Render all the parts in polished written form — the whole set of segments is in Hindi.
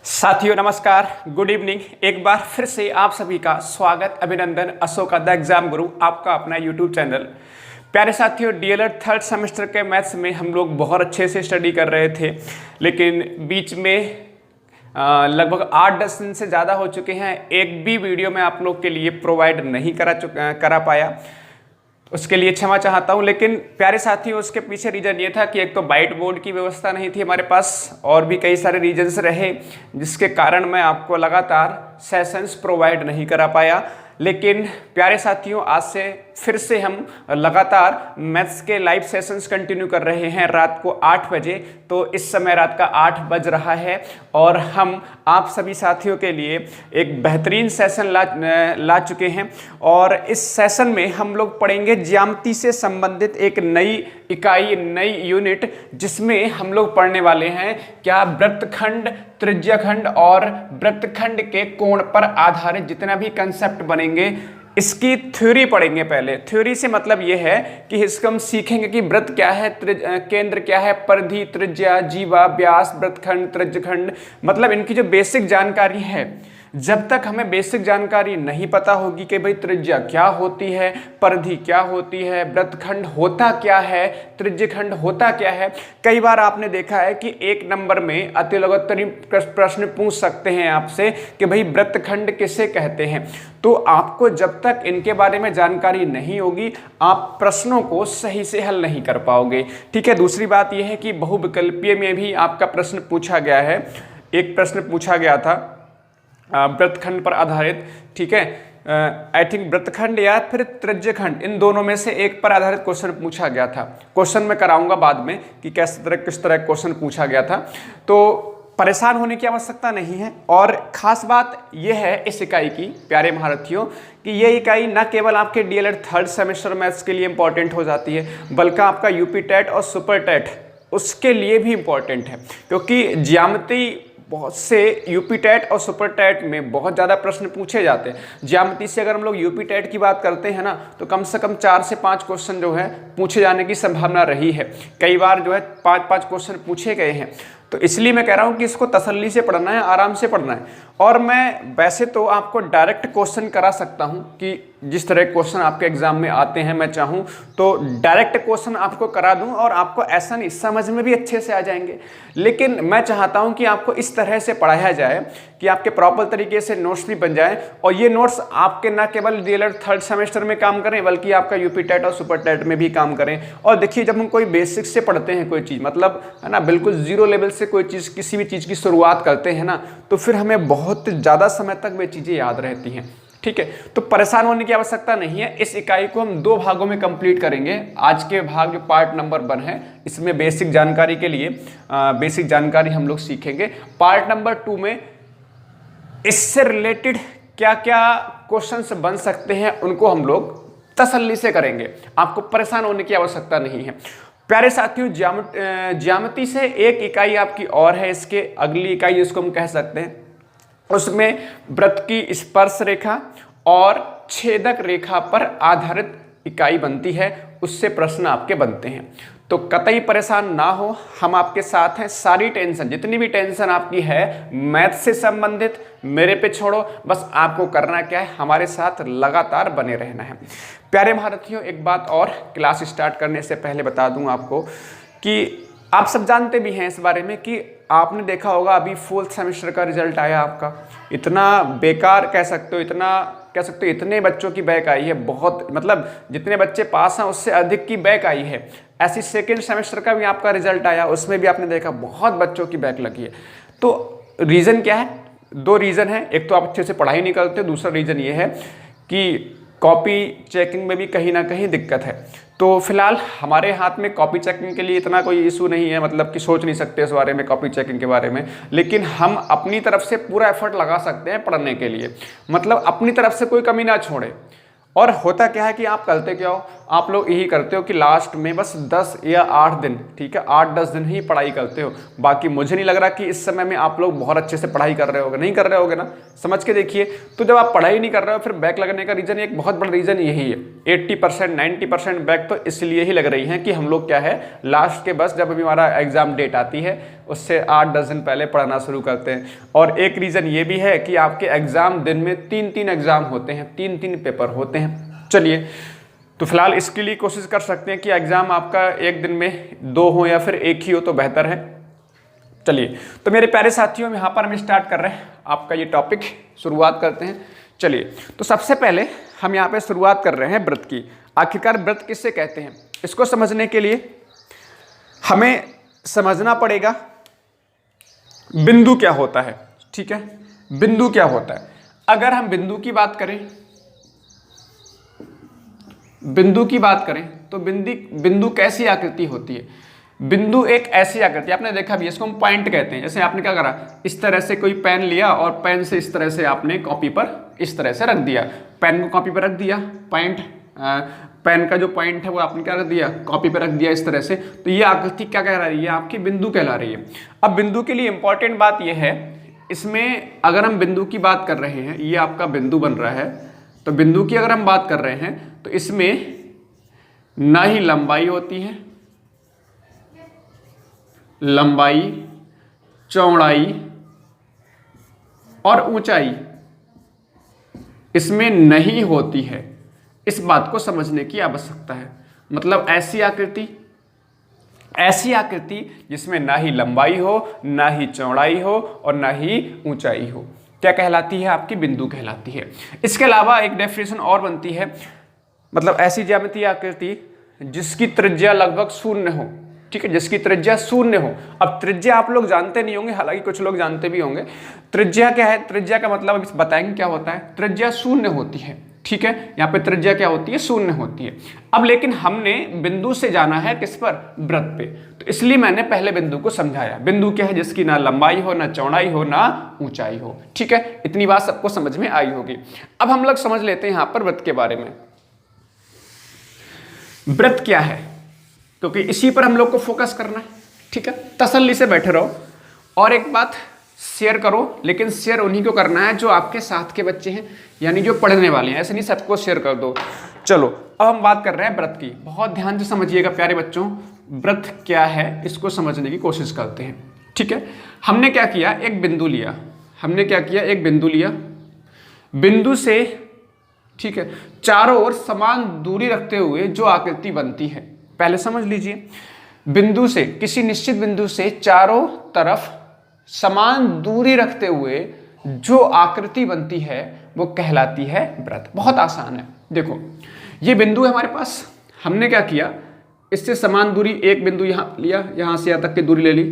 साथियों नमस्कार, गुड इवनिंग। एक बार फिर से आप सभी का स्वागत, अभिनंदन। अशोका द एग्जाम गुरु, आपका अपना यूट्यूब चैनल। प्यारे साथियों, डीएलएड थर्ड सेमेस्टर के मैथ्स में हम लोग बहुत अच्छे से स्टडी कर रहे थे, लेकिन बीच में लगभग 8-10 दिन से ज़्यादा हो चुके हैं, एक भी वीडियो मैं आप लोग के लिए प्रोवाइड नहीं करा पाया। उसके लिए क्षमा चाहता हूं। लेकिन प्यारे साथियों, उसके पीछे रीज़न ये था कि एक तो बाइट बोर्ड की व्यवस्था नहीं थी हमारे पास, और भी कई सारे रीजंस रहे जिसके कारण मैं आपको लगातार सेशंस प्रोवाइड नहीं करा पाया। लेकिन प्यारे साथियों, आज से फिर से हम लगातार मैथ्स के लाइव सेशंस कंटिन्यू कर रहे हैं रात को 8 बजे। तो इस समय रात का 8 बज रहा है और हम आप सभी साथियों के लिए एक बेहतरीन सेशन ला चुके हैं। और इस सेशन में हम लोग पढ़ेंगे ज्यामिति से संबंधित एक नई इकाई, नई यूनिट, जिसमें हम लोग पढ़ने वाले हैं क्या वृत्तखंड, त्रिज्याखंड और वृत्तखंड के कोण पर आधारित जितना भी कंसेप्ट बनेंगे, इसकी थ्योरी पढ़ेंगे। पहले थ्योरी से मतलब यह है कि इसको हम सीखेंगे कि वृत्त क्या है, केंद्र क्या है, परिधि, त्रिज्या, जीवा, व्यास, वृत्तखंड, त्रिज्यखंड, मतलब इनकी जो बेसिक जानकारी है। जब तक हमें बेसिक जानकारी नहीं पता होगी कि भाई त्रिज्या क्या होती है, परिधि क्या होती है, वृत्तखंड होता क्या है, त्रिज्यखंड होता क्या है। कई बार आपने देखा है कि एक नंबर में अतिलगोत्तरी प्रश्न पूछ सकते हैं आपसे कि भाई वृत्तखंड किसे कहते हैं। तो आपको जब तक इनके बारे में जानकारी नहीं होगी, आप प्रश्नों को सही से हल नहीं कर पाओगे। ठीक है। दूसरी बात यह है कि बहुविकल्पीय में भी आपका प्रश्न पूछा गया है। एक प्रश्न पूछा गया था वृत्तखंड पर आधारित, ठीक है, आई थिंक वृत्तखंड या फिर त्रिज्यखंड, इन दोनों में से एक पर आधारित क्वेश्चन पूछा गया था। क्वेश्चन मैं कराऊंगा बाद में कि किस तरह क्वेश्चन पूछा गया था। तो परेशान होने की आवश्यकता नहीं है। और खास बात यह है इस इकाई की, प्यारे महारथियों, कि ये इकाई न केवल आपके डीएलएड थर्ड सेमेस्टर मैथ्स के लिए इंपॉर्टेंट हो जाती है, बल्कि आपका यूपी टेट और सुपर टेट उसके लिए भी इंपॉर्टेंट है। क्योंकि ज्यामिति बहुत से यूपी टेट और सुपर टेट में बहुत ज़्यादा प्रश्न पूछे जाते हैं। ज्यामिति से अगर हम लोग यूपी टेट की बात करते हैं ना, तो कम से कम 4 से 5 क्वेश्चन जो है पूछे जाने की संभावना रही है। कई बार जो है 5-5 क्वेश्चन पूछे गए हैं। तो इसलिए मैं कह रहा हूँ कि इसको तसल्ली से पढ़ना है, आराम से पढ़ना है। और मैं वैसे तो आपको डायरेक्ट क्वेश्चन करा सकता हूँ कि जिस तरह क्वेश्चन आपके एग्जाम में आते हैं, मैं चाहूँ तो डायरेक्ट क्वेश्चन आपको करा दूँ और आपको ऐसा नहीं, समझ में भी अच्छे से आ जाएंगे। लेकिन मैं चाहता हूँ कि आपको इस तरह से पढ़ाया जाए कि आपके प्रॉपर तरीके से नोट्स भी बन जाए, और ये नोट्स आपके ना केवल डीएलएड थर्ड सेमेस्टर में काम करें, बल्कि आपका यूपी टेट और सुपर टेट में भी काम करें। और देखिए, जब हम कोई बेसिक से पढ़ते हैं कोई चीज़, मतलब है ना, बिल्कुल जीरो लेवल से कोई चीज़, किसी भी चीज़ की शुरुआत करते हैं ना, तो फिर हमें बहुत ज़्यादा समय तक वे चीज़ें याद रहती हैं। ठीक है। तो परेशान होने की आवश्यकता नहीं है। इस इकाई को हम 2 भागों में कंप्लीट करेंगे। आज के भाग जो पार्ट नंबर 1 है, इसमें बेसिक जानकारी के लिए बेसिक जानकारी हम लोग सीखेंगे। पार्ट नंबर 2 में इससे रिलेटेड क्या क्या क्वेश्चंस बन सकते हैं, उनको हम लोग तसल्ली से करेंगे। आपको परेशान होने की आवश्यकता नहीं है। प्यारे साथियों, ज्यामिति से एक इकाई आपकी और है, इसके अगली इकाई जिसको हम कह सकते हैं, उसमें वृत्त की स्पर्श रेखा और छेदक रेखा पर आधारित इकाई बनती है। उससे प्रश्न आपके बनते हैं। तो कतई परेशान ना हो, हम आपके साथ हैं। सारी टेंशन, जितनी भी टेंशन आपकी है मैथ से संबंधित, मेरे पे छोड़ो। बस आपको करना क्या है, हमारे साथ लगातार बने रहना है। प्यारे महारथियों, एक बात और, क्लास स्टार्ट करने से पहले बता दूं आपको कि आप सब जानते भी हैं इस बारे में कि आपने देखा होगा अभी 4th सेमेस्टर का रिजल्ट आया आपका। इतना बेकार कह सकते हो, इतने बच्चों की बैक आई है। बहुत, मतलब जितने बच्चे पास हैं उससे अधिक की बैक आई है। ऐसी 2nd सेमेस्टर का भी आपका रिजल्ट आया, उसमें भी आपने देखा बहुत बच्चों की बैक लगी है। तो रीज़न क्या है? 2 रीज़न है। एक तो आप अच्छे से पढ़ाई नहीं करते, दूसरा रीज़न ये है कि कॉपी चेकिंग में भी कहीं ना कहीं दिक्कत है। तो फिलहाल हमारे हाथ में कॉपी चेकिंग के लिए इतना कोई इशू नहीं है, मतलब कि सोच नहीं सकते इस बारे में, कॉपी चेकिंग के बारे में। लेकिन हम अपनी तरफ से पूरा एफर्ट लगा सकते हैं पढ़ने के लिए, मतलब अपनी तरफ से कोई कमी ना छोड़े। और होता क्या है कि आप करते क्या हो, आप लोग यही करते हो कि लास्ट में बस 10 या 8 दिन, ठीक है, 8-10 दिन ही पढ़ाई करते हो। बाकी मुझे नहीं लग रहा कि इस समय में आप लोग बहुत अच्छे से पढ़ाई कर रहे होगे, नहीं कर रहे होगे ना, समझ के देखिए। तो जब आप पढ़ाई नहीं कर रहे हो फिर बैक लगने का रीज़न, एक बहुत बड़ा रीज़न यही है। 80% 90% बैक तो इसलिए ही लग रही है कि हम लोग क्या है, लास्ट के बस जब अभी हमारा एग्जाम डेट आती है उससे 8-10 दिन पहले पढ़ना शुरू करते हैं। और एक रीज़न ये भी है कि आपके एग्जाम दिन में 3-3 एग्जाम होते हैं, 3-3 पेपर होते हैं। चलिए, तो फिलहाल इसके लिए कोशिश कर सकते हैं कि एग्जाम आपका एक दिन में 2 हो या फिर 1 ही हो तो बेहतर है। चलिए, तो मेरे प्यारे साथियों, यहाँ पर हम स्टार्ट कर रहे हैं आपका ये टॉपिक, शुरुआत करते हैं। चलिए, तो सबसे पहले हम यहाँ पे शुरुआत कर रहे हैं व्रत की। आखिरकार व्रत किससे कहते हैं, इसको समझने के लिए हमें समझना पड़ेगा बिंदु क्या होता है। ठीक है, बिंदु क्या होता है। अगर हम बिंदु की बात करें, तो बिंदु कैसी आकृति होती है। बिंदु एक ऐसी आकृति, आपने देखा भी, इसको हम पॉइंट कहते हैं। जैसे आपने क्या करा, इस तरह से कोई पेन लिया और पेन से इस तरह से आपने कॉपी पर इस तरह से रख दिया, पेन को कॉपी पर रख दिया, पेन का जो पॉइंट है वो आपने क्या रख दिया, कॉपी पर रख दिया इस तरह से। तो ये आकृति क्या कह रही है, आपकी बिंदु कहला रही है। अब बिंदु के लिए इंपॉर्टेंट बात यह है, इसमें अगर हम बिंदु की बात कर रहे हैं, ये आपका बिंदु बन रहा है, तो बिंदु की अगर हम बात कर रहे हैं तो इसमें ना ही लंबाई होती है, लंबाई, चौड़ाई और ऊंचाई इसमें नहीं होती है। इस बात को समझने की आवश्यकता है। मतलब ऐसी आकृति जिसमें ना ही लंबाई हो, ना ही चौड़ाई हो और ना ही ऊंचाई हो, क्या कहलाती है, आपकी बिंदु कहलाती है। इसके अलावा एक डेफिनेशन और बनती है, मतलब ऐसी ज्यामितीय आकृति जिसकी त्रिज्या लगभग शून्य हो। ठीक है, जिसकी त्रिज्या शून्य हो। अब त्रिज्या आप लोग जानते नहीं होंगे, हालांकि कुछ लोग जानते भी होंगे। त्रिज्या क्या है, त्रिज्या का मतलब अभी बताएंगे क्या होता है। त्रिज्या शून्य होती है, ठीक है, यहाँ पे त्रिज्या क्या होती है, शून्य होती है। अब लेकिन हमने बिंदु से जाना है किस पर, वृत्त पे, तो इसलिए मैंने पहले बिंदु को समझाया। बिंदु क्या है, जिसकी ना लंबाई हो, ना चौड़ाई हो, ना ऊंचाई हो। ठीक है, इतनी बात सबको समझ में आई होगी। अब हम लोग समझ लेते हैं यहाँ पर वृत्त के बारे में। वृत्त क्या है, क्योंकि इसी पर हम लोग को फोकस करना है। ठीक है, तसल्ली से बैठे रहो और एक बात शेयर करो, लेकिन शेयर उन्हीं को करना है जो आपके साथ के बच्चे हैं, यानी जो पढ़ने वाले हैं। ऐसे नहीं सबको शेयर कर दो। चलो, अब हम बात कर रहे हैं व्रत की। बहुत ध्यान से समझिएगा प्यारे बच्चों, व्रत क्या है इसको समझने की कोशिश करते हैं। ठीक है, हमने क्या किया, एक बिंदु लिया। बिंदु से, ठीक है, चारों ओर समान दूरी रखते हुए जो आकृति बनती है, पहले समझ लीजिए। बिंदु से, किसी निश्चित बिंदु से चारों तरफ समान दूरी रखते हुए जो आकृति बनती है वो कहलाती है व्रत। बहुत आसान है। देखो, ये बिंदु है हमारे पास, हमने क्या किया, इससे समान दूरी, एक बिंदु यहाँ लिया, यहाँ से यहाँ तक की दूरी ले ली,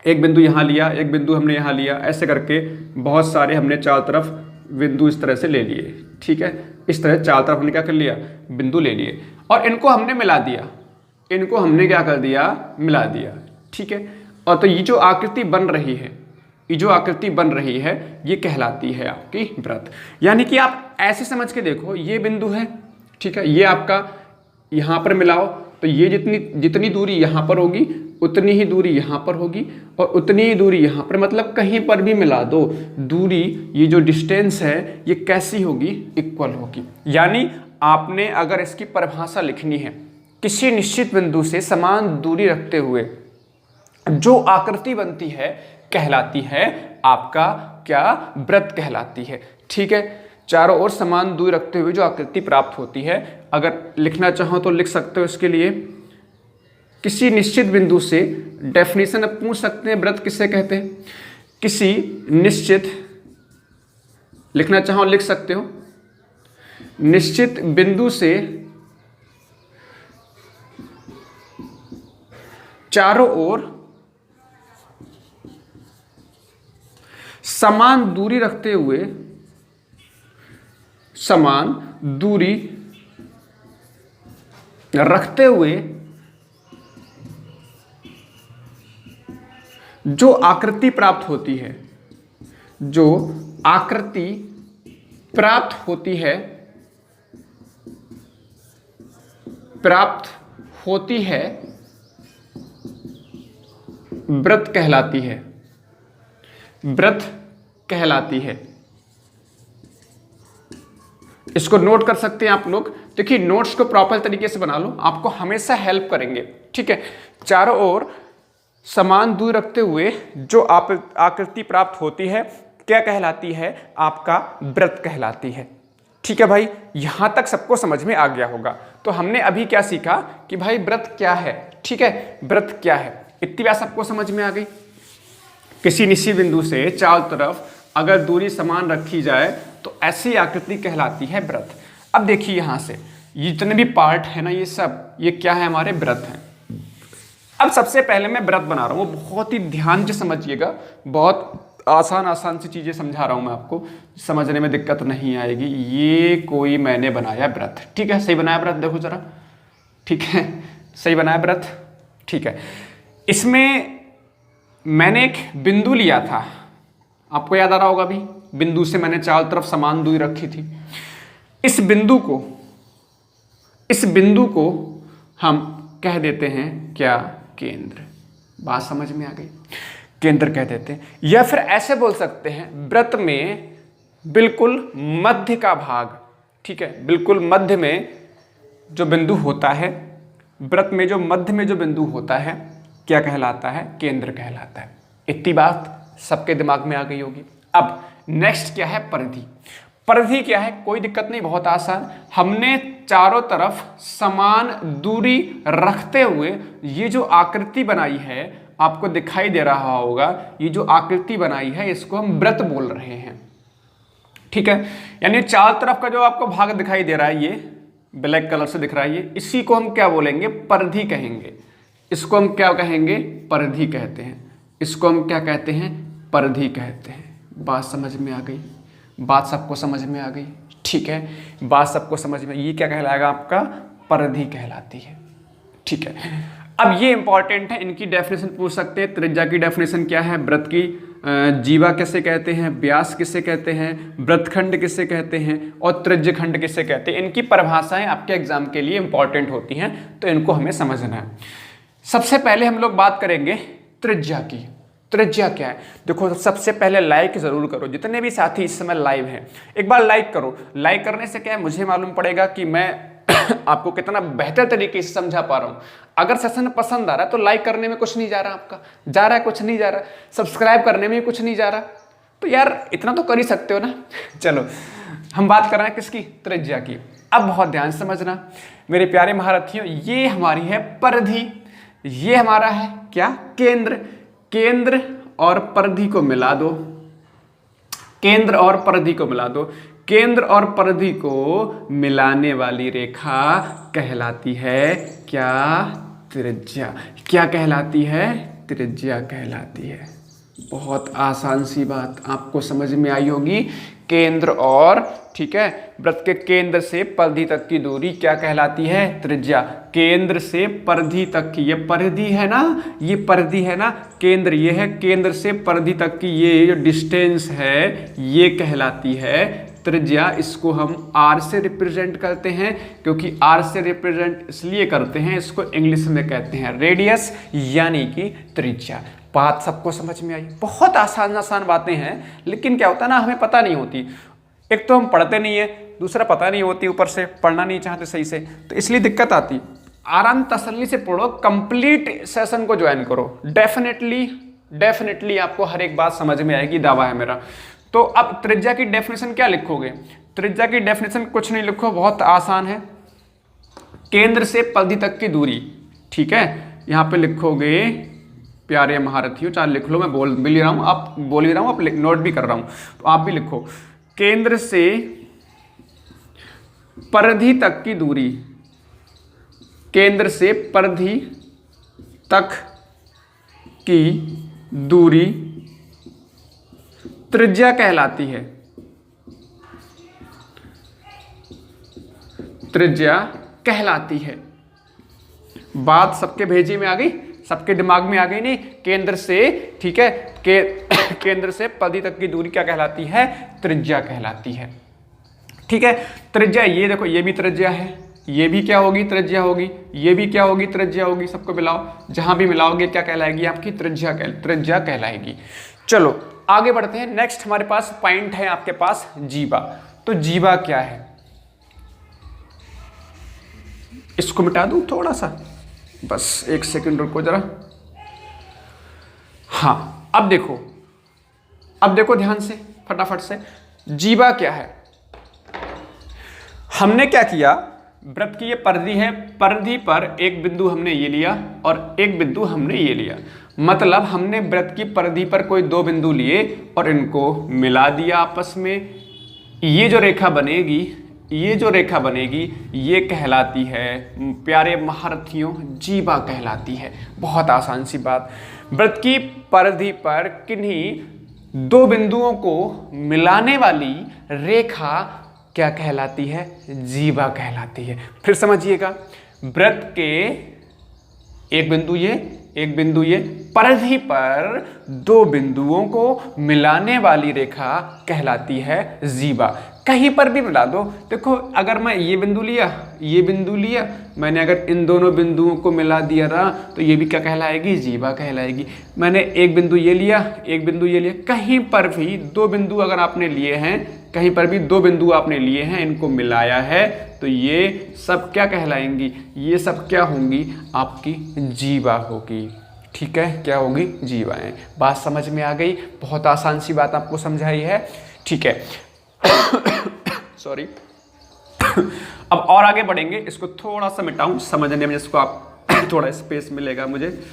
एक बिंदु यहाँ लिया, एक बिंदु हमने यहाँ लिया, ऐसे करके बहुत सारे हमने चारों तरफ बिंदु इस तरह से ले लिए। ठीक है, इस तरह चारों तरफ हमने क्या कर लिया, बिंदु ले लिए और इनको हमने मिला दिया। इनको हमने क्या कर दिया, मिला दिया। ठीक है, और तो ये जो आकृति बन रही है, ये कहलाती है आपकी व्रत। यानी कि आप ऐसे समझ के देखो, ये बिंदु है, ठीक है, ये आपका यहाँ पर मिलाओ तो ये जितनी दूरी यहाँ पर होगी उतनी ही दूरी यहाँ पर होगी और उतनी ही दूरी यहाँ पर, मतलब कहीं पर भी मिला दो दूरी, ये जो डिस्टेंस है ये कैसी होगी, इक्वल होगी। यानी आपने अगर इसकी परिभाषा लिखनी है, किसी निश्चित बिंदु से समान दूरी रखते हुए जो आकृति बनती है कहलाती है आपका क्या, व्रत कहलाती है। ठीक है, चारों ओर समान दूरी रखते हुए जो आकृति प्राप्त होती है। अगर लिखना चाहो तो लिख सकते हो इसके लिए, किसी निश्चित बिंदु से, डेफिनेशन अब पूछ सकते हैं व्रत किससे कहते हैं। किसी निश्चित, लिखना चाहो लिख सकते हो, निश्चित बिंदु से चारों ओर समान दूरी रखते हुए, समान दूरी रखते हुए जो आकृति प्राप्त होती है, जो आकृति प्राप्त होती है प्राप्त होती है वृत्त कहलाती है, वृत्त कहलाती है। इसको नोट कर सकते हैं आप लोग। देखिए नोट्स को प्रॉपर तरीके से बना लो, आपको हमेशा हेल्प करेंगे। ठीक है, चारों ओर समान दूरी रखते हुए जो आकृति प्राप्त होती है क्या कहलाती है? आपका वृत्त कहलाती है। ठीक है भाई, यहां तक सबको समझ में आ गया होगा। तो हमने अभी क्या सीखा कि भाई वृत्त क्या है। ठीक है, वृत्त क्या है, इतनी बात सबको समझ में आ गई। किसी निश्चित बिंदु से चारों तरफ अगर दूरी समान रखी जाए तो ऐसी आकृति कहलाती है वृत्त। अब देखिए यहां से ये जितने भी पार्ट है ना, ये सब ये क्या है? हमारे वृत्त हैं। अब सबसे पहले मैं वृत्त बना रहा हूं, वो बहुत ही ध्यान से समझिएगा। बहुत आसान सी चीजें समझा रहा हूं मैं आपको, समझने में दिक्कत नहीं आएगी। ये कोई मैंने बनाया वृत्त, ठीक है, सही बनाया वृत्त, देखो जरा, ठीक है, सही बनाया वृत्त। ठीक है, इसमें मैंने एक बिंदु लिया था, आपको याद आ रहा होगा। अभी बिंदु से मैंने चारों तरफ समान दूरी रखी थी। इस बिंदु को हम कह देते हैं क्या? केंद्र। बात समझ में आ गई? केंद्र कह देते हैं। या फिर ऐसे बोल सकते हैं वृत्त में बिल्कुल मध्य का भाग, ठीक है, बिल्कुल मध्य में जो बिंदु होता है, वृत्त में जो मध्य में जो बिंदु होता है क्या कहलाता है? केंद्र कहलाता है। इतनी बात सबके दिमाग में आ गई होगी। अब नेक्स्ट क्या है? परिधि। परिधि क्या है? कोई दिक्कत नहीं, बहुत आसान। हमने चारों तरफ समान दूरी रखते हुए ये जो आकृति बनाई है, आपको दिखाई दे रहा होगा, ये जो आकृति बनाई है इसको हम वृत्त बोल रहे हैं। ठीक है, यानी चारों तरफ का जो आपको भाग दिखाई दे रहा है, ये ब्लैक कलर से दिख रहा है, ये इसी को हम क्या बोलेंगे? परिधि कहेंगे। इसको हम क्या कहेंगे? परिधि कहते हैं। इसको हम क्या कहते हैं? परिधि कहते हैं। बात समझ में आ गई? बात सबको समझ में आ गई? ठीक है, बात सबको समझ में, ये क्या कहलाएगा? आपका परिधि कहलाती है। ठीक है, अब ये इंपॉर्टेंट है, इनकी डेफिनेशन पूछ सकते हैं। त्रिज्या की डेफिनेशन क्या है? वृत्त की जीवा किसे कहते हैं? व्यास किसे कहते हैं? वृत्तखंड किसे कहते हैं? और त्रिज्यखंड किसे कहते हैं? इनकी परिभाषाएं आपके एग्जाम के लिए इंपॉर्टेंट होती हैं, तो इनको हमें समझना है। सबसे पहले हम लोग बात करेंगे त्रिज्या की। त्रिज्या क्या है? देखो सबसे पहले लाइक जरूर करो, जितने भी साथी इस समय लाइव हैं एक बार लाइक करो। लाइक करने से क्या है, मुझे मालूम पड़ेगा कि मैं आपको कितना बेहतर तरीके से समझा पा रहा हूं। अगर सेशन पसंद आ रहा है तो लाइक करने में कुछ नहीं जा रहा, आपका जा रहा है, कुछ नहीं जा रहा, सब्सक्राइब करने में कुछ नहीं जा रहा, तो यार इतना तो कर ही सकते हो ना। चलो हम बात कर रहे हैं किसकी? त्रिज्या की। अब बहुत ध्यान से समझना मेरे प्यारे महारथियों, ये हमारी है परिधि, ये हमारा है क्या? केंद्र। केंद्र और परिधि को मिला दो, केंद्र और परिधि को मिला दो। केंद्र और परिधि को मिलाने वाली रेखा कहलाती है क्या? त्रिज्या। क्या कहलाती है? त्रिज्या कहलाती है। बहुत आसान सी बात आपको समझ में आई होगी। केंद्र और, ठीक है, वृत्त के केंद्र से परिधि तक की दूरी क्या कहलाती है? त्रिज्या। केंद्र से परिधि तक की, ये परिधि है ना, ये परिधि है ना, केंद्र ये है, केंद्र से परिधि तक की ये जो डिस्टेंस है ये कहलाती है त्रिज्या। इसको हम आर से रिप्रेजेंट करते हैं, क्योंकि आर से रिप्रेजेंट इसलिए करते हैं, इसको इंग्लिश में कहते हैं रेडियस, यानी कि त्रिज्या। बात सबको समझ में आई? बहुत आसान आसान बातें हैं, लेकिन क्या होता है ना, हमें पता नहीं होती। एक तो हम पढ़ते नहीं है, दूसरा पता नहीं होती, ऊपर से पढ़ना नहीं चाहते सही से, तो इसलिए दिक्कत आती। आराम तसल्ली से पढ़ो, कंप्लीट सेशन को ज्वाइन करो, डेफिनेटली आपको हर एक बात समझ में आएगी, दावा है मेरा। तो अब त्रिज्या की डेफिनेशन क्या लिखोगे? त्रिज्या की डेफिनेशन कुछ नहीं लिखो, बहुत आसान है। केंद्र से परिधि तक की दूरी, ठीक है, यहाँ पे लिखोगे प्यारे महारथियों, चाहे लिख लो, मैं बोल भी रहा हूँ, आप बोल भी रहा हूँ, आप नोट भी कर रहा हूँ, तो आप भी लिखो। केंद्र से परिधि तक की दूरी, केंद्र से परिधि तक की दूरी त्रिज्या कहलाती है। त्रिज्या कहलाती है। बात सबके भेजी में आ गई, सबके दिमाग में आ गई नहीं? केंद्र से, ठीक है, केंद्र से परिधि तक की दूरी क्या कहलाती है? त्रिज्या कहलाती है। ठीक है, त्रिज्या ये देखो, ये भी त्रिज्या है, ये भी क्या होगी, त्रिज्या होगी, ये भी क्या होगी, त्रिज्या होगी। सबको मिलाओ, जहां भी मिलाओगे क्या कहलाएगी, आपकी त्रिज्या कहलाएगी। चलो आगे बढ़ते हैं। नेक्स्ट हमारे पास पॉइंट है आपके पास जीवा। तो जीवा क्या है, इसको मिटा दूं थोड़ा सा, बस एक सेकंड रुको जरा। हाँ अब देखो ध्यान से, फटाफट से। जीवा क्या है, हमने क्या किया, वृत्त की ये परिधि है, परिधि पर एक बिंदु हमने ये लिया और एक बिंदु हमने ये लिया। मतलब हमने वृत्त की परिधि पर कोई दो बिंदु लिए और इनको मिला दिया आपस में। ये जो रेखा बनेगी, ये कहलाती है प्यारे महारथियों, जीवा कहलाती है। बहुत आसान सी बात। वृत्त की परिधि पर किन्हीं दो बिंदुओं को मिलाने वाली रेखा क्या कहलाती है, जीवा कहलाती है। फिर समझिएगा, वृत्त के एक बिंदु ये परिधि पर दो बिंदुओं को मिलाने वाली रेखा कहलाती है जीवा। कहीं पर भी मिला दो। देखो अगर मैं ये बिंदु लिया, मैंने अगर इन दोनों बिंदुओं को मिला दिया ना, तो ये भी क्या कहलाएगी, जीवा कहलाएगी। मैंने एक बिंदु ये लिया, कहीं पर भी दो बिंदु अगर आपने लिए हैं, इनको मिलाया है, तो ये सब क्या कहलाएंगी, ये सब क्या होंगी, आपकी जीवा होगी। ठीक है, क्या होगी, जीवाएं। बात समझ में आ गई। बहुत आसान सी बात आपको समझाई है। ठीक है सॉरी अब और आगे बढ़ेंगे। इसको थोड़ा सा मिटाऊं समझने में, जिसको आप थोड़ा स्पेस मिलेगा मुझे।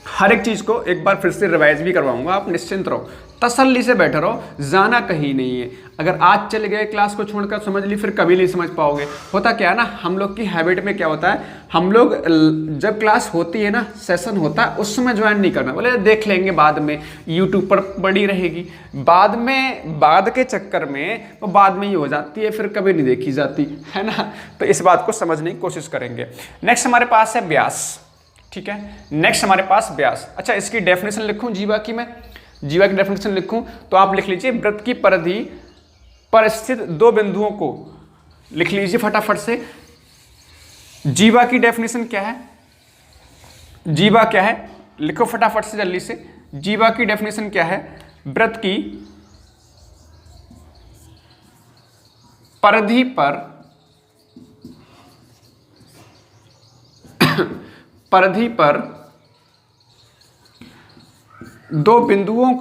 हर एक चीज को एक बार फिर से रिवाइज भी करवाऊंगा। आप निश्चिंत रहो, तसल्ली से बैठे रहो, जाना कहीं नहीं है। अगर आज चले गए क्लास को छोड़कर समझ ली, फिर कभी नहीं समझ पाओगे। होता क्या है ना, हम लोग की हैबिट में क्या होता है, हम लोग जब क्लास होती है ना, सेशन होता है, उस समय ज्वाइन नहीं करना, बोले देख लेंगे बाद में, यूट्यूब पर पड़ी रहेगी। बाद के चक्कर में वो बाद में ही हो जाती है, फिर कभी नहीं देखी जाती है ना। तो इस बात को समझने की कोशिश करेंगे। नेक्स्ट हमारे पास है व्यास। ठीक है, नेक्स्ट हमारे पास व्यास। अच्छा, इसकी डेफिनेशन लिखूं जीवा की, मैं जीवा की डेफिनेशन लिखूं तो आप लिख लीजिए, वृत्त की परिधि पर स्थित दो बिंदुओं को लिख लीजिए फटाफट से। जीवा की डेफिनेशन क्या है, जीवा क्या है, लिखो फटाफट से जल्दी से। जीवा की डेफिनेशन क्या है, वृत्त की परिधि पर दो बिंदुओं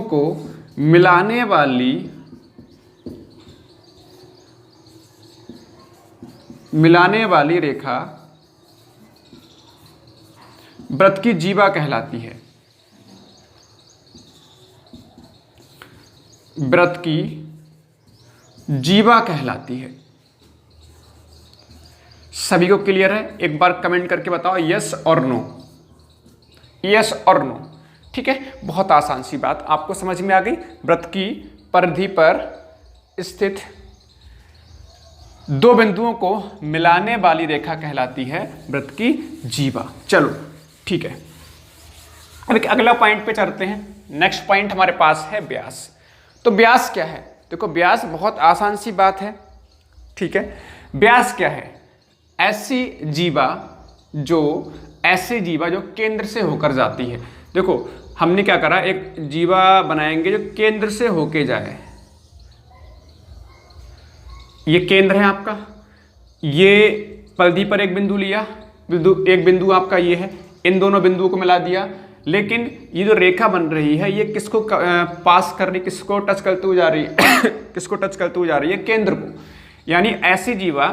को मिलाने वाली रेखा वृत्त की जीवा कहलाती है। वृत्त की जीवा कहलाती है। सभी को क्लियर है? एक बार कमेंट करके बताओ यस और नो, यस और नो। ठीक है, बहुत आसान सी बात आपको समझ में आ गई। वृत्त की परिधि पर स्थित दो बिंदुओं को मिलाने वाली रेखा कहलाती है वृत्त की जीवा। चलो ठीक है, अब एक अगला पॉइंट पे चलते हैं। नेक्स्ट पॉइंट हमारे पास है व्यास। तो व्यास क्या है? देखो व्यास बहुत आसान सी बात है। ठीक है, व्यास क्या है? ऐसी जीवा जो केंद्र से होकर जाती है। देखो हमने क्या करा, एक जीवा बनाएंगे जो केंद्र से होके जाए। ये केंद्र है आपका, ये परिधि पर एक बिंदु लिया, एक बिंदु आपका ये है, इन दोनों बिंदुओं को मिला दिया। लेकिन ये जो रेखा बन रही है, ये किसको पास कर रही, किसको टच करते हुए जा रही है किसको टच करते हुए जा रही है? केंद्र को। यानी ऐसी जीवा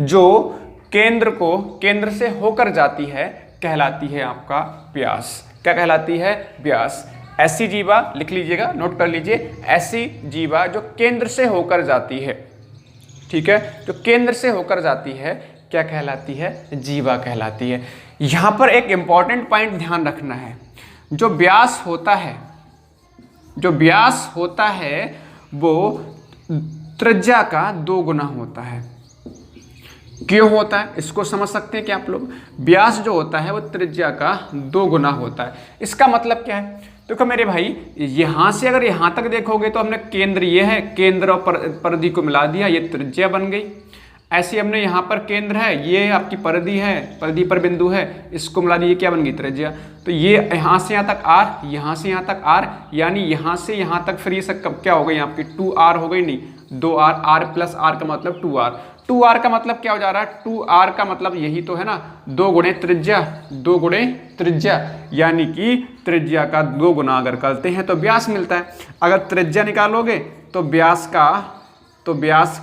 जो केंद्र से होकर जाती है कहलाती है आपका व्यास। क्या कहलाती है? व्यास। ऐसी जीवा, लिख लीजिएगा, नोट कर लीजिए, ऐसी जीवा जो केंद्र से होकर जाती है। ठीक है, जो केंद्र से होकर जाती है क्या कहलाती है? जीवा कहलाती है। यहां पर एक इंपॉर्टेंट पॉइंट ध्यान रखना है, जो व्यास होता है वो त्रिज्या का 2 गुना होता है। क्यों होता है इसको समझ सकते हैं क्या आप लोग? व्यास जो होता है वो त्रिज्या का 2 गुना होता है। इसका मतलब क्या है? देखो मेरे भाई, यहां से अगर यहां तक देखोगे तो हमने केंद्र, ये है केंद्र और परिधि को मिला दिया, ये त्रिज्या बन गई। ऐसे हमने यहाँ पर केंद्र है, ये आपकी परिधि है, परिधि पर बिंदु है, इसको मिला दिए, क्या बन गई त्रिज्या। तो ये यहाँ से यहाँ तक r, यहाँ से यहाँ तक r, यानी यहाँ से यहाँ तक फिर ये सब क्या हो गई आपकी 2r हो गई, नहीं 2r, r प्लस r का मतलब 2r। 2r का मतलब क्या हो जा रहा है, 2r का मतलब यही तो है ना, 2 गुणे त्रिज्या, 2 गुणे त्रिज्या, यानी कि त्रिज्या का 2 गुना अगर करते हैं तो व्यास मिलता है। अगर त्रिज्या निकालोगे तो व्यास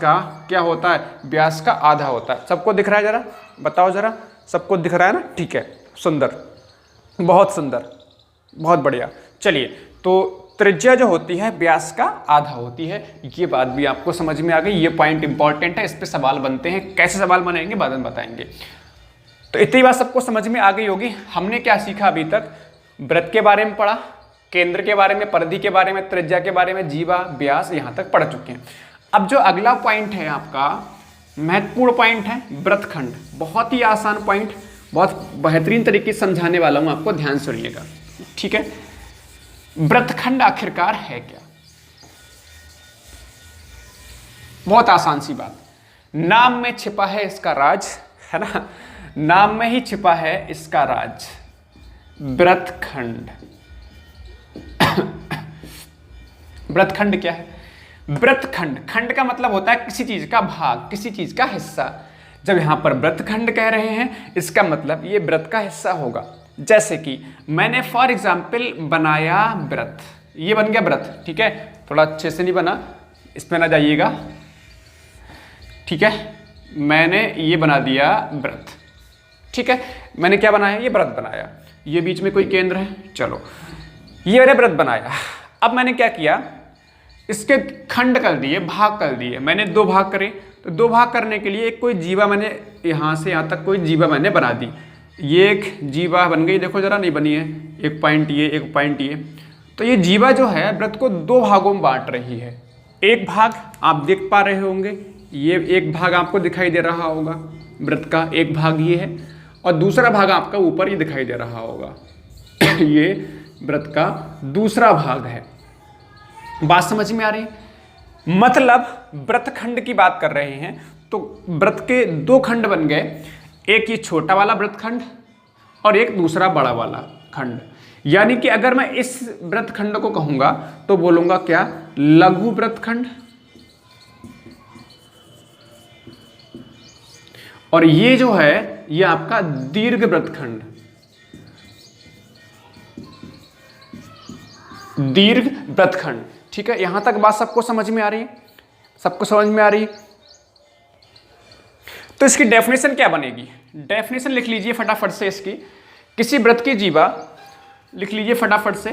का क्या होता है, व्यास का आधा होता है। सबको दिख रहा है, जरा बताओ, जरा सबको दिख रहा है ना, ठीक है, सुंदर, बहुत सुंदर, बहुत बढ़िया। चलिए, तो त्रिज्या जो होती है व्यास का आधा होती है, ये बात भी आपको समझ में आ गई। ये पॉइंट इंपॉर्टेंट है, इस पे सवाल बनते हैं, कैसे सवाल बनेंगे बाद में बताएंगे। तो इतनी बात सबको समझ में आ गई होगी। हमने क्या सीखा अभी तक, वृत्त के बारे में पढ़ा, केंद्र के बारे में, परिधि के बारे में, त्रिज्या के बारे में, जीवा, व्यास, यहाँ तक पढ़ चुके हैं। अब जो अगला पॉइंट है आपका महत्वपूर्ण पॉइंट है वृत्तखंड। बहुत ही आसान पॉइंट, बहुत बेहतरीन तरीके से समझाने वाला हूं आपको, ध्यान सुनिएगा, ठीक है। वृत्तखंड आखिरकार है क्या, बहुत आसान सी बात, नाम में छिपा है इसका राज, है ना, नाम में ही छिपा है इसका राज, वृत्तखंड। वृत्तखंड क्या है, वृत्तखंड, खंड का मतलब होता है किसी चीज का भाग, किसी चीज का हिस्सा। जब यहां पर वृत्तखंड कह रहे हैं, इसका मतलब ये वृत्त का हिस्सा होगा। जैसे कि मैंने फॉर एग्जाम्पल बनाया वृत्त, ये बन गया वृत्त, ठीक है, थोड़ा अच्छे से नहीं बना, इसमें ना जाइएगा, ठीक है, मैंने ये बना दिया वृत्त, ठीक है, मैंने क्या बनाया, ये वृत्त बनाया, ये बीच में कोई केंद्र है, चलो ये मैंने वृत्त बनाया। अब मैंने क्या किया, इसके खंड कर दिए, भाग कर दिए, मैंने 2 भाग करे। तो 2 भाग करने के लिए एक कोई जीवा मैंने यहाँ से यहाँ तक कोई जीवा मैंने बना दी, ये एक जीवा बन गई, देखो जरा नहीं बनी है, एक पॉइंट ये, एक पॉइंट ये। तो ये जीवा जो है वृत्त को 2 भागों में बांट रही है। एक भाग आप देख पा रहे होंगे, ये एक भाग आपको दिखाई दे रहा होगा, वृत्त का एक भाग ये है, और दूसरा भाग आपका ऊपर ही दिखाई दे रहा होगा ये वृत्त का दूसरा भाग है। बात समझ में आ रही, मतलब वृत्तखंड की बात कर रहे हैं तो वृत्त के 2 खंड बन गए, एक ये छोटा वाला वृत्तखंड और एक दूसरा बड़ा वाला खंड। यानी कि अगर मैं इस वृत्तखंड को कहूंगा तो बोलूंगा क्या, लघु वृत्तखंड, और ये जो है ये आपका दीर्घ वृत्तखंड, दीर्घ वृत्तखंड, ठीक है। यहां तक बात सबको समझ में आ रही है, सबको समझ में आ रही है। तो इसकी डेफिनेशन क्या बनेगी, डेफिनेशन लिख लीजिए फटाफट से इसकी, किसी वृत्त की जीवा, लिख लीजिए फटाफट से,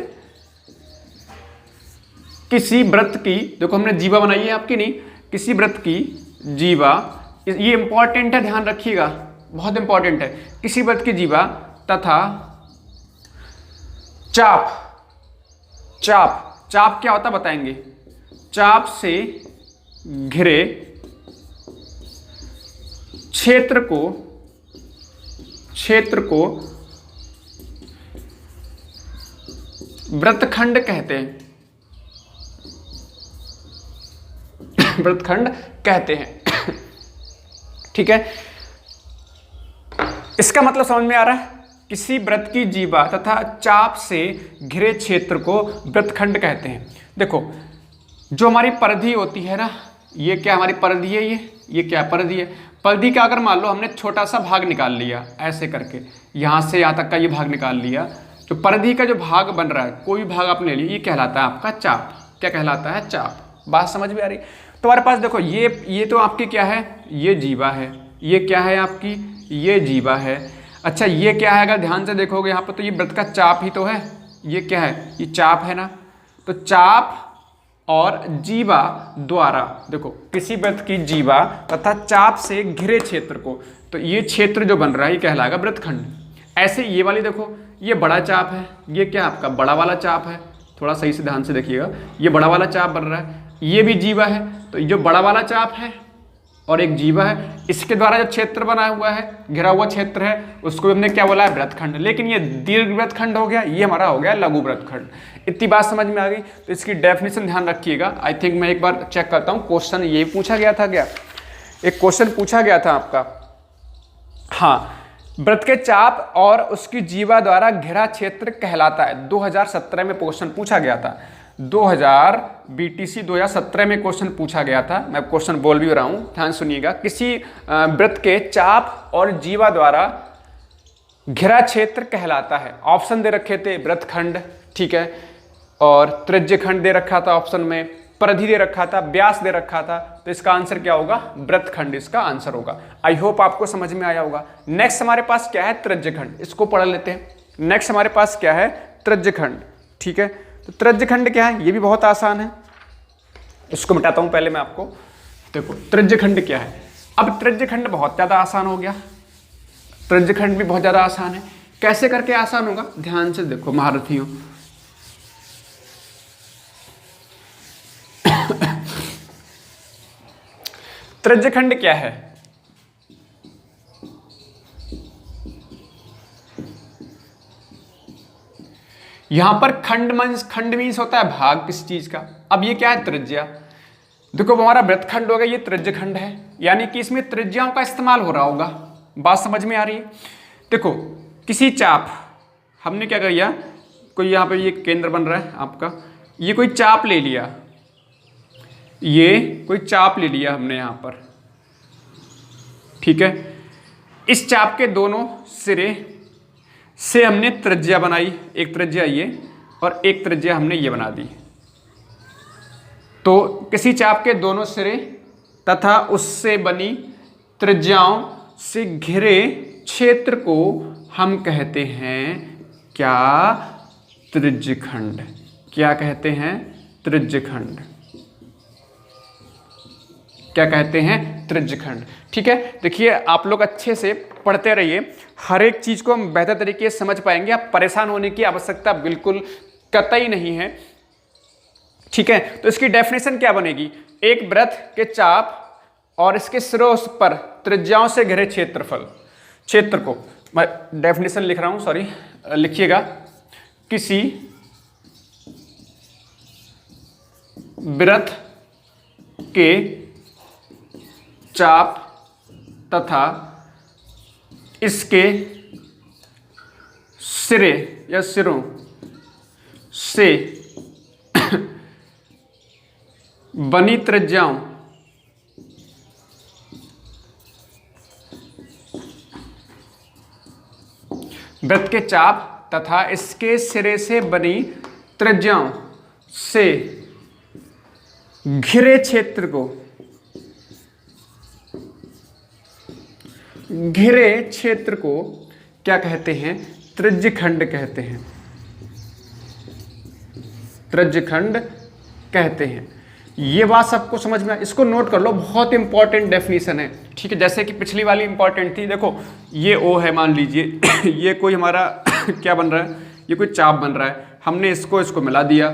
किसी वृत्त की, देखो हमने जीवा बनाई है आपकी, नहीं, किसी वृत्त की जीवा, ये इंपॉर्टेंट है, ध्यान रखिएगा, बहुत इंपॉर्टेंट है, किसी वृत्त की जीवा तथा चाप, चाप, चाप क्या होता बताएंगे, चाप से घिरे क्षेत्र को वृत्तखंड कहते हैं, वृत्तखंड कहते हैं, ठीक है। इसका मतलब समझ में आ रहा है, किसी वृत्त की जीवा तथा चाप से घिरे क्षेत्र को वृत्तखंड कहते हैं। देखो जो हमारी परिधि होती है ना, ये क्या हमारी परिधि है, ये क्या परिधि है, परिधि का अगर मान लो हमने छोटा सा भाग निकाल लिया ऐसे करके, यहाँ से यहाँ तक का ये भाग निकाल लिया, तो परिधि का जो भाग बन रहा है, कोई भी भाग आपने ले लिया, ये कहलाता है आपका चाप। क्या कहलाता है, चाप। बात समझ में आ रही। तो हमारे पास देखो ये तो आपकी क्या है, ये जीवा है, ये क्या है आपकी, ये जीवा है। अच्छा ये क्या है, अगर ध्यान से देखोगे यहाँ पर तो ये वृत्त का चाप ही तो है, ये क्या है, ये चाप है ना। तो चाप और जीवा द्वारा, देखो किसी वृत्त की जीवा तथा चाप से घिरे क्षेत्र को, तो ये क्षेत्र जो बन रहा है ये कहलाएगा वृत्तखंड। ऐसे ये वाली देखो, ये बड़ा चाप है, ये क्या आपका बड़ा वाला चाप है, थोड़ा सही से ध्यान से देखिएगा, ये बड़ा वाला चाप बन रहा है, ये भी जीवा है, तो जो बड़ा वाला चाप है और एक जीवा है। इसके द्वारा जो क्षेत्र बना हुआ है, घिरा हुआ क्षेत्र है, उसको हमने क्या बोला है, वृत्तखंड। लेकिन ये दीर्घ वृत्तखंड हो गया, ये हमारा हो गया लघु वृत्तखंड। इतनी बात समझ में आ गई। तो इसकी डेफिनेशन ध्यान रखिएगा। आई थिंक मैं एक बार चेक करता हूँ, क्वेश्चन ये पूछा गया था क्या, एक क्वेश्चन पूछा गया था आपका, हाँ, वृत्त के चाप और उसकी जीवा द्वारा घिरा क्षेत्र कहलाता है। 2017 में क्वेश्चन पूछा गया था, 2000 BTC 2017 में क्वेश्चन पूछा गया था। मैं क्वेश्चन बोल भी रहा हूं, ध्यान सुनिएगा। किसी वृत्त के चाप और जीवा द्वारा घिरा क्षेत्र कहलाता है। ऑप्शन दे रखे थे वृत्तखंड, ठीक है, और त्रिज्यखंड दे रखा था ऑप्शन में, परिधि दे रखा था, व्यास दे रखा था। तो इसका आंसर क्या होगा, वृत्तखंड इसका आंसर होगा। आई होप आपको समझ में आया होगा। नेक्स्ट हमारे पास क्या है, त्रिज्यखंड। इसको पढ़ लेते हैं। नेक्स्ट हमारे पास क्या है, त्रिज्यखंड, ठीक है। तो त्रिज्यखंड क्या है, ये भी बहुत आसान है। इसको मिटाता हूं पहले मैं आपको। देखो त्रिज्यखंड क्या है। अब त्रिज्यखंड बहुत ज्यादा आसान हो गया, त्रिज्यखंड भी बहुत ज्यादा आसान है। कैसे करके आसान होगा, ध्यान से देखो महारथियों। त्रिज्यखंड क्या है, यहां पर खंड मीन्स होता है भाग किसी चीज का। अब ये क्या है, त्रिज्या। देखो हमारा वृत्तखंड होगा, ये त्रिज्यखंड है, यानी कि इसमें त्रिज्याओं का इस्तेमाल हो रहा होगा। बात समझ में आ रही है। देखो किसी चाप, हमने क्या कर लिया, कोई यहाँ पे ये केंद्र बन रहा है आपका, ये कोई चाप ले लिया, ये कोई चाप ले लिया हमने यहाँ पर, ठीक है। इस चाप के दोनों सिरे से हमने त्रिज्या बनाई, एक त्रिज्या ये और एक त्रिज्या हमने ये बना दी। तो किसी चाप के दोनों सिरे तथा उससे बनी त्रिज्याओं से घिरे क्षेत्र को हम कहते हैं क्या, त्रिज्यखंड। क्या कहते हैं, त्रिज्यखंड। क्या कहते हैं, त्रिज्यखंड, ठीक है। देखिए आप लोग अच्छे से पढ़ते रहिए, हर एक चीज को हम बेहतर तरीके से समझ पाएंगे। आप परेशान होने की आवश्यकता बिल्कुल कतई नहीं है, ठीक है। तो इसकी डेफिनेशन क्या बनेगी, एक वृत्त के चाप और इसके सिरों पर त्रिज्याओं से घिरे क्षेत्रफल, क्षेत्र को, मैं डेफिनेशन लिख रहा हूं, सॉरी, लिखिएगा। किसी वृत्त के चाप तथा इसके सिरे या सिरों से बनी त्रिज्याओं वृत्त के चाप तथा इसके सिरे से बनी त्रिज्याओं से घिरे क्षेत्र को, घिरे क्षेत्र को क्या कहते हैं, त्रिज्यखंड कहते हैं, त्रिज्यखंड कहते हैं। ये बात सबको समझ में, इसको नोट कर लो, बहुत इंपॉर्टेंट डेफिनेशन है, ठीक है। जैसे कि पिछली वाली इंपॉर्टेंट थी, देखो ये ओ है मान लीजिए ये कोई हमारा क्या बन रहा है, ये कोई चाप बन रहा है, हमने इसको मिला दिया,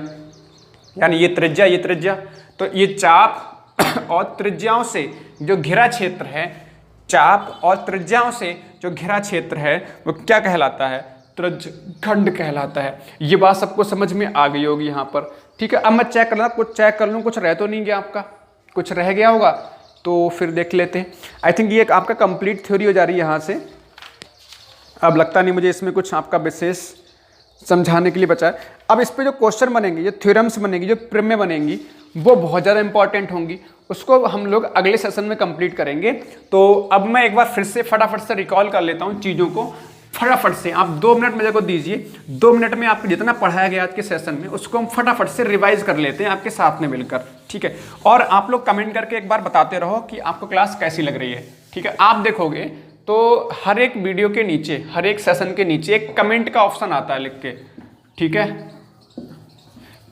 यानी ये त्रिज्या, ये त्रिज्या। तो ये चाप और त्रिज्याओं से जो घिरा क्षेत्र है, चाप और त्रिज्याओं से जो घिरा क्षेत्र है वो क्या कहलाता है, त्रिज्यखंड कहलाता है। ये बात सबको समझ में आ गई होगी यहाँ पर, ठीक है। अब मैं चेक करना, कुछ चेक कर लूँ, कुछ रह तो नहीं गया आपका, कुछ रह गया होगा तो फिर देख लेते हैं। आई थिंक ये आपका कंप्लीट थ्योरी हो जा रही है यहाँ से। अब लगता नहीं मुझे इसमें कुछ आपका विशेष समझाने के लिए बचा है। अब इस पे जो क्वेश्चन बनेंगे, जो थ्योरम्स बनेंगी, जो प्रमेय बनेंगी, वो बहुत ज़्यादा इंपॉर्टेंट होंगी। उसको हम लोग अगले सेशन में कंप्लीट करेंगे। तो अब मैं एक बार फिर से फटाफट से रिकॉल कर लेता हूँ चीज़ों को, फटाफट से। आप 2 मिनट मेरे को दीजिए, 2 मिनट में आपको जितना पढ़ाया गया आज के सेशन में उसको हम फटाफट से रिवाइज कर लेते हैं आपके साथ में मिलकर, ठीक है। और आप लोग कमेंट करके एक बार बताते रहो कि आपको क्लास कैसी लग रही है, ठीक है। आप देखोगे तो हर एक वीडियो के नीचे, हर एक सेशन के नीचे एक कमेंट का ऑप्शन आता है लिख के, ठीक है।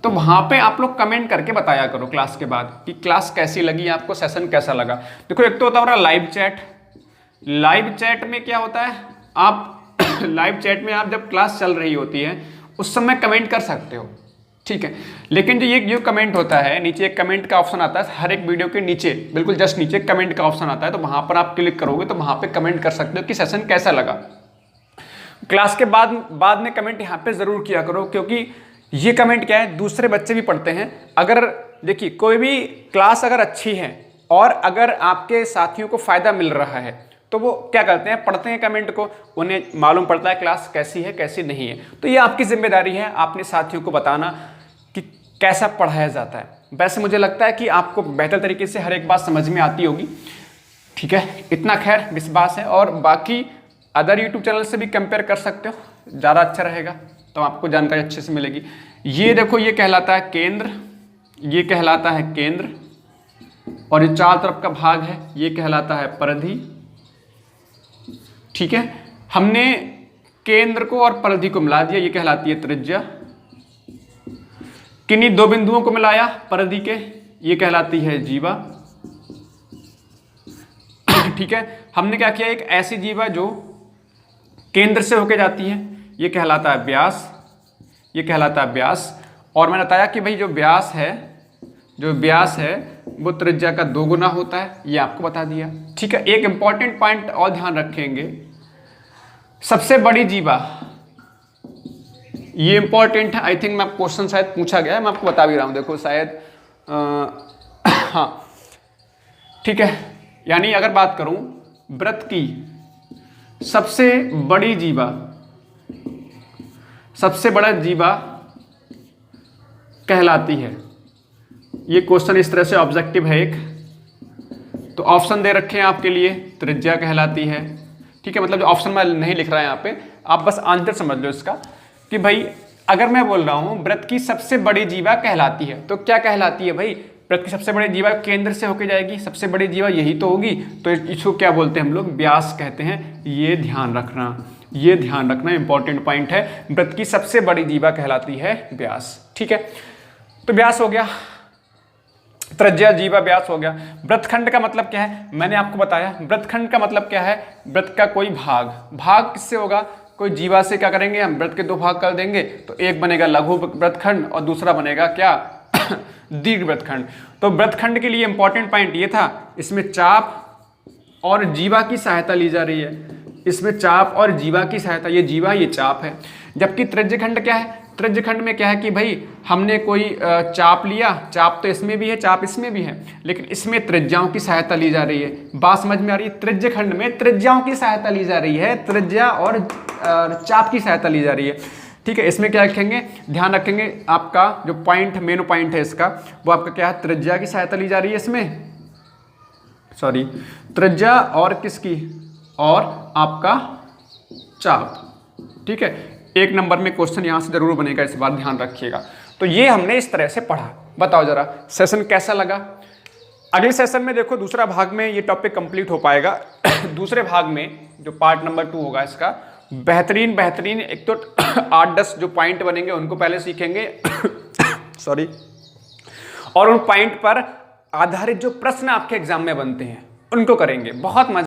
तो वहां पे आप लोग कमेंट करके बताया करो क्लास के बाद कि क्लास कैसी लगी आपको, सेशन कैसा लगा। देखो एक तो होता है लाइव चैट। लाइव चैट में क्या होता है, आप लाइव चैट में आप जब क्लास चल रही होती है उस समय कमेंट कर सकते हो, ठीक है। लेकिन जो कमेंट होता है, नीचे एक कमेंट का ऑप्शन आता है, हर एक वीडियो के नीचे बिल्कुल जस्ट नीचे कमेंट का ऑप्शन आता है, तो वहां पर आप क्लिक करोगे तो वहां पे कमेंट कर सकते हो कि सेशन कैसा लगा। क्लास के बाद में कमेंट यहाँ पे जरूर किया करो, क्योंकि ये कमेंट क्या है, दूसरे बच्चे भी पढ़ते हैं। अगर देखिए कोई भी क्लास अगर अच्छी है और अगर आपके साथियों को फायदा मिल रहा है तो वो क्या करते हैं, पढ़ते हैं कमेंट को, उन्हें मालूम पड़ता है क्लास कैसी है कैसी नहीं है। तो ये आपकी जिम्मेदारी है अपने साथियों को बताना कि कैसा पढ़ाया जाता है। वैसे मुझे लगता है कि आपको बेहतर तरीके से हर एक बात समझ में आती होगी, ठीक है, इतना खैर विश्वास है। और बाकी अदर यूट्यूब चैनल से भी कंपेयर कर सकते हो, ज़्यादा अच्छा रहेगा, तो आपको जानकारी अच्छे से मिलेगी। ये देखो, ये कहलाता है केंद्र, ये कहलाता है केंद्र, और ये चार तरफ का भाग है ये कहलाता है परिधि, ठीक है। हमने केंद्र को और परिधि को मिला दिया, ये कहलाती है त्रिज्या। किन्हीं दो बिंदुओं को मिलाया परिधि के, ये कहलाती है जीवा, ठीक है। हमने क्या किया, एक ऐसी जीवा जो केंद्र से होके जाती है, ये कहलाता है व्यास, ये कहलाता है व्यास। और मैंने बताया कि भाई जो व्यास है वो त्रिज्या का 2 गुना होता है, ये आपको बता दिया, ठीक है। एक इंपॉर्टेंट पॉइंट और ध्यान रखेंगे, सबसे बड़ी जीवा, ये इंपॉर्टेंट है, आई थिंक मैं क्वेश्चन शायद पूछा गया है, मैं आपको बता भी रहा हूं, देखो शायद हाँ, ठीक है। यानी अगर बात करूं वृत्त की सबसे बड़ी जीवा, सबसे बड़ा जीवा कहलाती है, ये क्वेश्चन इस तरह से ऑब्जेक्टिव है एक, तो ऑप्शन दे रखे हैं आपके लिए, त्रिज्या कहलाती है, ठीक है। मतलब ऑप्शन में नहीं लिख रहा है यहाँ पे, आप बस आंसर समझ लो इसका कि भाई अगर मैं बोल रहा हूं वृत्त की सबसे बड़ी जीवा कहलाती है, तो क्या कहलाती है भाई, वृत्त की सबसे बड़ी जीवा केंद्र से होकर जाएगी, सबसे बड़ी जीवा यही तो होगी, तो इसको क्या बोलते हैं हम लोग, व्यास कहते हैं। ये ध्यान रखना इंपॉर्टेंट पॉइंट है, वृत्त की सबसे बड़ी जीवा कहलाती है व्यास, ठीक है। तो व्यास हो गया, त्रिज्या, जीवा, व्यास हो गया। वृत्तखंड का मतलब क्या है, मैंने आपको बताया, वृत्तखंड का मतलब क्या है, वृत्त का कोई भाग किससे होगा, कोई जीवा से क्या करेंगे हम, वृत्त के 2 भाग कर देंगे, तो एक बनेगा लघु वृत्तखंड और दूसरा बनेगा क्या दीर्घ वृत्तखंड। तो वृत्तखंड के लिए इंपॉर्टेंट पॉइंट ये था, इसमें चाप और जीवा की सहायता ली जा रही है, इसमें चाप और जीवा की सहायता, ये जीवा ये चाप है। जबकि त्रिज्यखंड क्या है, त्रिज्यखंड में क्या है कि भाई हमने कोई चाप लिया, चाप तो इसमें भी है चाप इसमें भी है, लेकिन इसमें त्रिज्याओं की सहायता ली जा रही है। बात समझ में आ रही है, त्रिज्यखंड में त्रिज्याओं की सहायता ली जा रही है, त्रिज्या और चाप की सहायता ली जा रही है, ठीक है। इसमें क्या रखेंगे, ध्यान रखेंगे, आपका जो पॉइंट मेन पॉइंट है इसका, वो आपका क्या है, त्रिज्या की सहायता ली जा रही है इसमें, सॉरी, त्रिज्या और किसकी, और आपका चाप, ठीक है। 1 नंबर में क्वेश्चन यहां से जरूर बनेगा, इस बार ध्यान रखिएगा। तो ये हमने इस तरह से पढ़ा। बताओ जरा सेशन कैसा लगा। अगले सेशन में देखो दूसरा भाग में ये टॉपिक कंप्लीट हो पाएगा। दूसरे भाग में जो पार्ट नंबर 2 होगा इसका, बेहतरीन एक तो 8-10 जो पॉइंट बनेंगे उनको पहले सीखेंगे सॉरी, और उन पॉइंट पर आधारित जो प्रश्न आपके एग्जाम में बनते हैं उनको करेंगे। बहुत मजा